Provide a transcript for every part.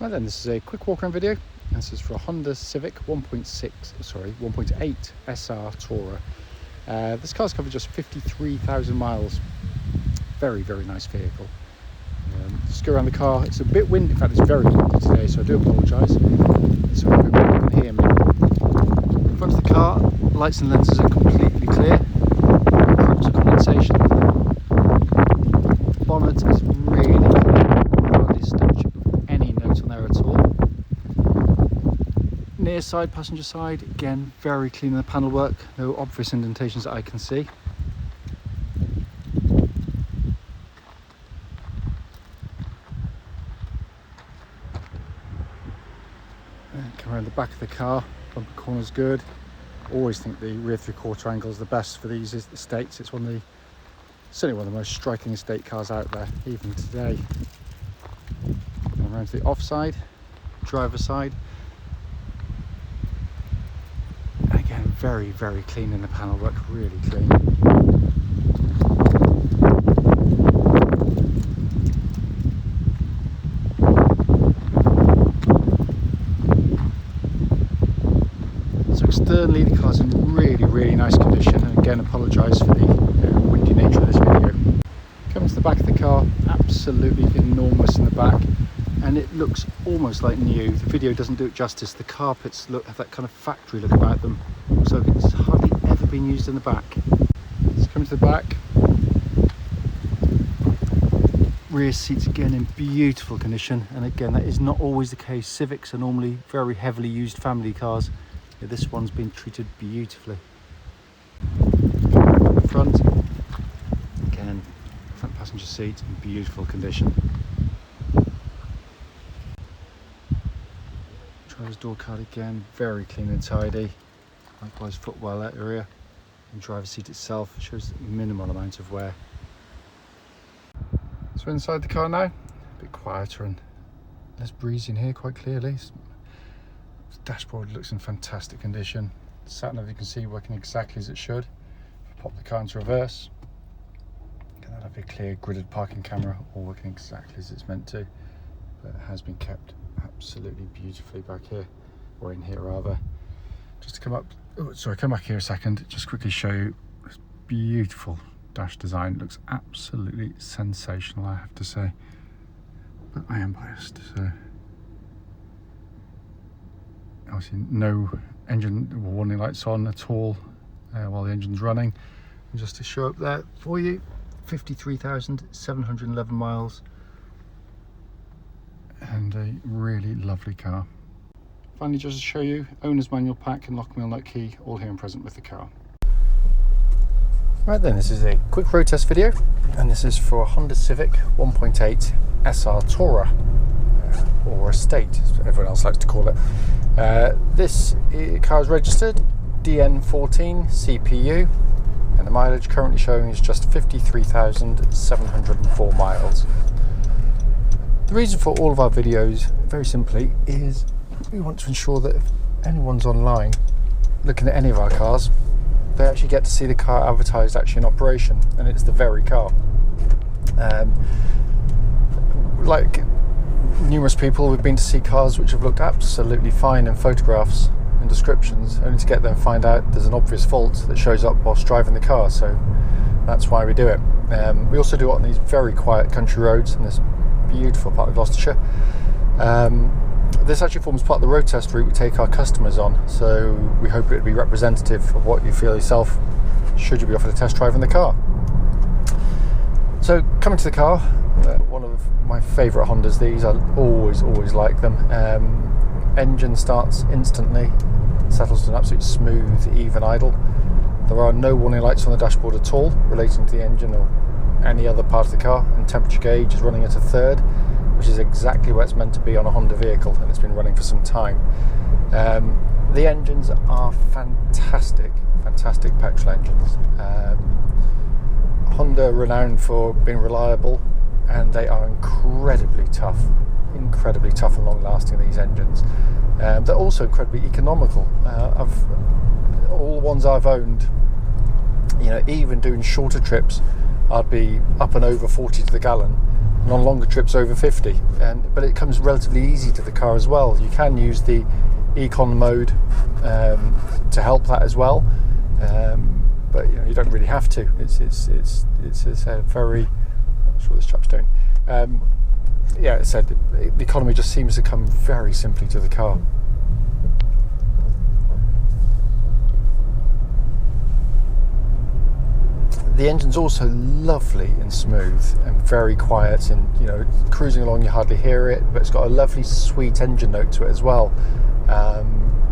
Right then, this is a quick walk around video. This is for a Honda Civic 1.8 SR Tourer. This car's covered just 53,000 miles. Very, very nice vehicle. Just go around the car. It's a bit windy. In fact, it's very windy today, so I do apologise. So I hope you can hear me. In front of the car, lights and lenses are completely clear. Cracks of condensation. The bonnet is really clean. Hardly a stitch of any note on there at all. Near side, passenger side, again, very clean in the panel work. No obvious indentations that I can see. Come around the back of the car, bumper corner's good. Always think the rear 3/4 angle is the best for these estates. It's certainly one of the most striking estate cars out there, even today. And around to the offside, driver's side. And again, very, very clean in the panel work, really clean. Externally, the car's in really, really nice condition, and again, apologise for the windy nature of this video. Coming to the back of the car, absolutely enormous in the back, and it looks almost like new. The video doesn't do it justice. The carpets have that kind of factory look about them, so it's hardly ever been used in the back. Let's come to the back. Rear seats again in beautiful condition, and again, that is not always the case. Civics are normally very heavily used family cars. This one's been treated beautifully. Front, again, front passenger seat in beautiful condition. Driver's door card again, very clean and tidy. Likewise, footwell area, and driver's seat itself shows minimal amount of wear. So inside the car now, a bit quieter and less breezy in here, quite clearly. The dashboard looks in fantastic condition. The sat nav, you can see, working exactly as it should. If I pop the car into reverse, that'll have a clear gridded parking camera, all working exactly as it's meant to. But it has been kept absolutely beautifully back here, or in here rather. Just to come up, come back here a second, just quickly show you this beautiful dash design. It looks absolutely sensational, I have to say. But I am biased, so. Obviously no engine warning lights on at all while the engine's running. And just to show up there for you, 53,711 miles, and a really lovely car. Finally, just to show you, owner's manual pack and lock wheel nut key, all here and present with the car. Right then, this is a quick road test video, and this is for a Honda Civic 1.8 SR Tourer, or Estate, as everyone else likes to call it. This car is registered DN14CPU, and the mileage currently showing is just 53,704 miles. The reason for all of our videos, very simply, is we want to ensure that if anyone's online looking at any of our cars, they actually get to see the car advertised actually in operation, and it's the very car. Like numerous people, we've been to see cars which have looked absolutely fine in photographs and descriptions, only to get there and find out there's an obvious fault that shows up whilst driving the car. So that's why we do it. We also do it on these very quiet country roads in this beautiful part of Gloucestershire. This actually forms part of the road test route we take our customers on, so we hope it would be representative of what you feel yourself should you be offered a test drive in the car. So coming to the car, one of my favourite Hondas, these, I always like them. Engine starts instantly, settles to an absolute smooth, even idle. There are no warning lights on the dashboard at all relating to the engine or any other part of the car, and temperature gauge is running at a third, which is exactly where it's meant to be on a Honda vehicle, and it's been running for some time. The engines are fantastic petrol engines. Honda are renowned for being reliable, and they are incredibly tough and long lasting, these engines. They're also incredibly economical. Of all the ones I've owned, even doing shorter trips, I'd be up and over 40 to the gallon, and on longer trips over 50. But it comes relatively easy to the car as well. You can use the Econ mode to help that as well, but you don't really have to. It's a very, I'm not sure what this chap's doing. Yeah, it said the economy just seems to come very simply to the car. The engine's also lovely and smooth and very quiet, and cruising along you hardly hear it, but it's got a lovely sweet engine note to it as well.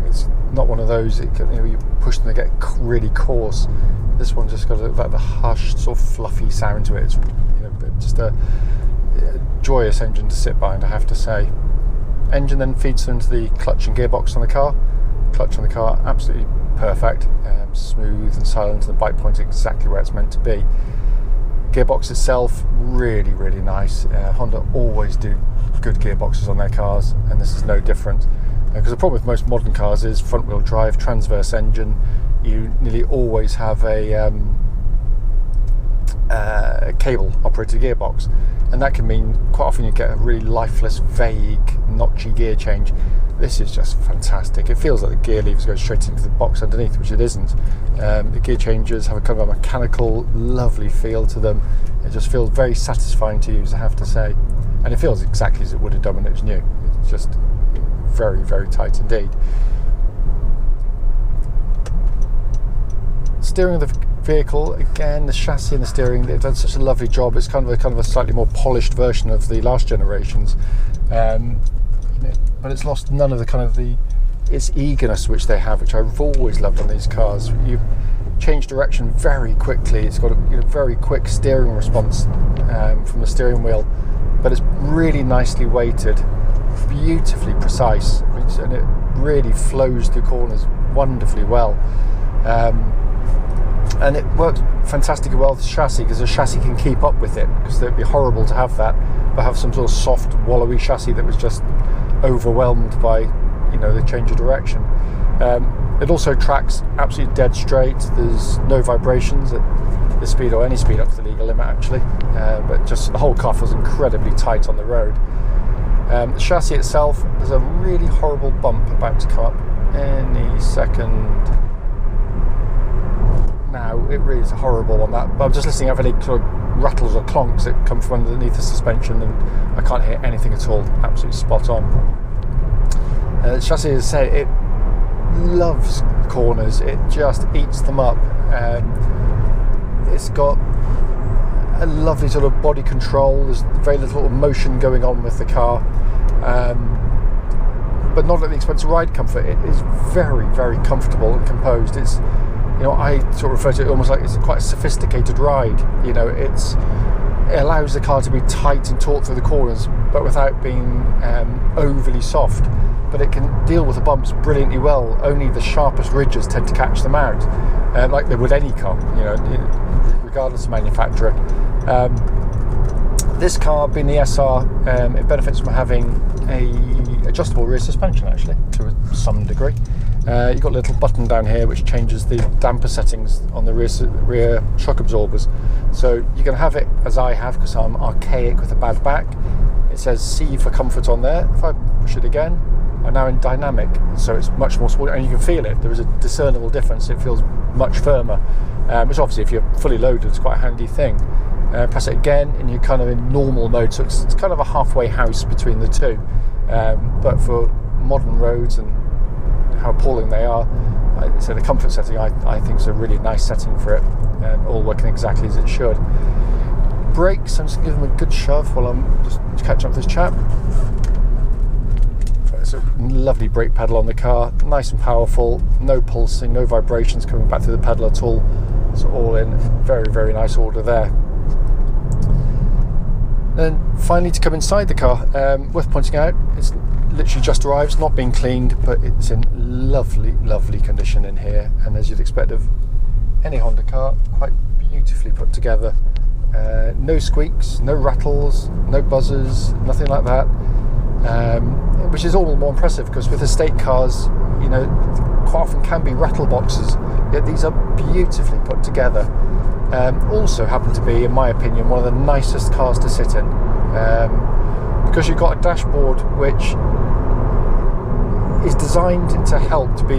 It's not one of those you push them to get really coarse. This one just got the hushed sort of fluffy sound to it. It's just a joyous engine to sit behind, I have to say. Engine then feeds into the clutch and gearbox on the car. Clutch on the car absolutely perfect, smooth and silent, and the bike point is exactly where it's meant to be. Gearbox itself really, really nice. Honda always do good gearboxes on their cars, and this is no different, because the problem with most modern cars is front wheel drive, transverse engine. You nearly always have a cable operated gearbox, and that can mean quite often you get a really lifeless, vague, notchy gear change. This is just fantastic. It feels like the gear levers go straight into the box underneath, which it isn't. The gear changes have a kind of a mechanical, lovely feel to them. It just feels very satisfying to use, I have to say. And it feels exactly as it would have done when it was new. It's just very, very tight indeed. Steering of the vehicle, again, the chassis and the steering, they've done such a lovely job. It's kind of a slightly more polished version of the last generations. But it's lost none of its eagerness which they have, which I've always loved on these cars. You change direction very quickly. It's got a very quick steering response from the steering wheel, but it's really nicely weighted, beautifully precise, and it really flows through corners wonderfully well. And it works fantastically well with the chassis, because the chassis can keep up with it, because it would be horrible to have that, but have some sort of soft, wallowy chassis that was just overwhelmed by the change of direction. It also tracks absolutely dead straight. There's no vibrations at this speed, or any speed up to the legal limit actually, but just the whole car feels incredibly tight on the road. The chassis itself, there's a really horrible bump about to come up any second now. It really is horrible on that, but I'm just listening out for any sort of rattles or clonks that come from underneath the suspension, and I can't hear anything at all. Absolutely spot on. The chassis, as I say, it loves corners. It just eats them up. It's got a lovely sort of body control. There's very little motion going on with the car, but not at the expense of ride comfort. It is very, very comfortable and composed. It's I sort of refer to it almost like it's quite a sophisticated ride. It allows the car to be tight and taut through the corners, but without being overly soft. But it can deal with the bumps brilliantly well. Only the sharpest ridges tend to catch them out, like they would any car, regardless of manufacturer. This car, being the SR, it benefits from having a adjustable rear suspension, actually, to some degree. You've got a little button down here which changes the damper settings on the rear shock absorbers. So you can have it as I have, because I'm archaic with a bad back. It says C for comfort on there. If I push it again, I'm now in dynamic, so it's much more sport, and you can feel it. There is a discernible difference. It feels much firmer, which obviously if you're fully loaded, it's quite a handy thing. Press it again and you're kind of in normal mode, so it's kind of a halfway house between the two. But for modern roads and how appalling they are, so the comfort setting I think is a really nice setting for it, all working exactly as it should. Brakes, I'm just going to give them a good shove while I'm just catching up with this chap. It's a lovely brake pedal on the car, nice and powerful, no pulsing, no vibrations coming back through the pedal at all. It's all in very, very nice order there. And finally, to come inside the car, worth pointing out, it's literally just arrived. It's not been cleaned, but it's in lovely, lovely condition in here, and as you'd expect of any Honda car, quite beautifully put together. No squeaks, no rattles, no buzzers, nothing like that, which is all the more impressive, because with estate cars, quite often can be rattle boxes, yet these are beautifully put together. Also happen to be, in my opinion, one of the nicest cars to sit in, because you've got a dashboard which is designed to help to be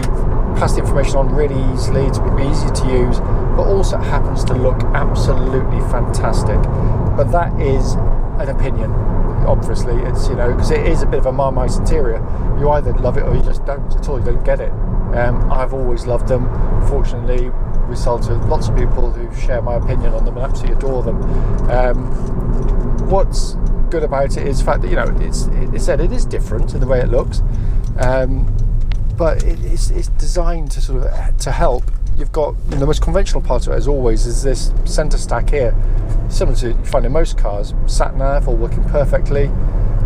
pass the information on really easily, to be easy to use, but also happens to look absolutely fantastic. But that is an opinion, obviously. It's, you know, because it is a bit of a Marmite interior. You either love it or you just don't at all. You don't get it. I've always loved them. Fortunately, we sell to lots of people who share my opinion on them and absolutely adore them. What's good about it is the fact that, you know, it is different in the way it looks, but it's designed to sort of to help. You've got, you know, the most conventional part of it, as always, is this centre stack here, similar to you find in most cars. Sat nav all working perfectly.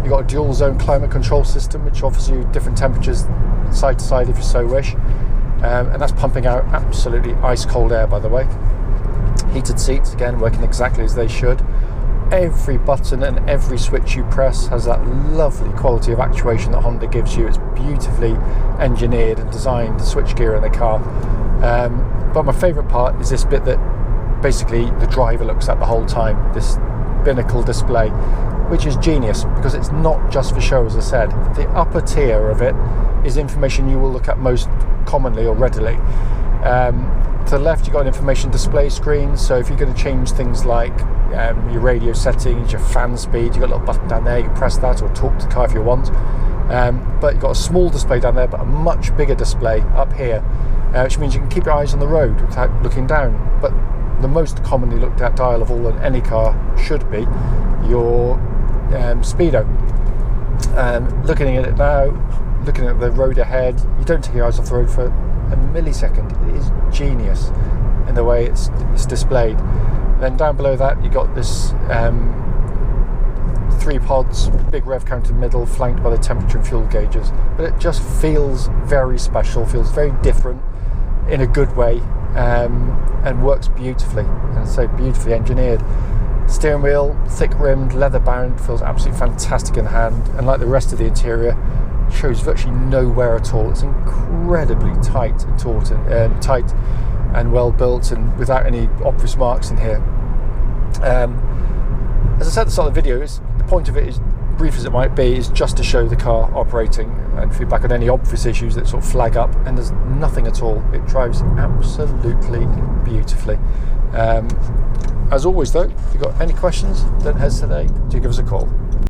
You've got a dual zone climate control system which offers you different temperatures side to side if you so wish, and that's pumping out absolutely ice cold air, by the way. Heated seats, again, working exactly as they should. Every button and every switch you press has that lovely quality of actuation that Honda gives you. It's beautifully engineered and designed, the switchgear in the car. But my favourite part is this bit that basically the driver looks at the whole time, this binnacle display, which is genius because it's not just for show, as I said. The upper tier of it is information you will look at most commonly or readily. To the left, you've got an information display screen, so if you're going to change things like your radio settings, your fan speed, you've got a little button down there, you can press that or talk to the car if you want. But you've got a small display down there, but a much bigger display up here, which means you can keep your eyes on the road without looking down. But the most commonly looked at dial of all in any car should be your speedo. Looking at it now, looking at the road ahead, you don't take your eyes off the road for a millisecond. It is genius in the way it's displayed. Then down below that you got this 3 pods, big rev counter middle, flanked by the temperature and fuel gauges. But it just feels very special, feels very different in a good way, and works beautifully, and so beautifully engineered. Steering wheel, thick rimmed, leather bound, feels absolutely fantastic in the hand, and like the rest of the interior, shows virtually no wear at all. It's incredibly tight and taut and tight and well built, and without any obvious marks in here. As I said at the start of the video, the point of it is, brief as it might be, is just to show the car operating and feedback on any obvious issues that sort of flag up, and there's nothing at all. It drives absolutely beautifully. As always though, if you've got any questions, don't hesitate to give us a call.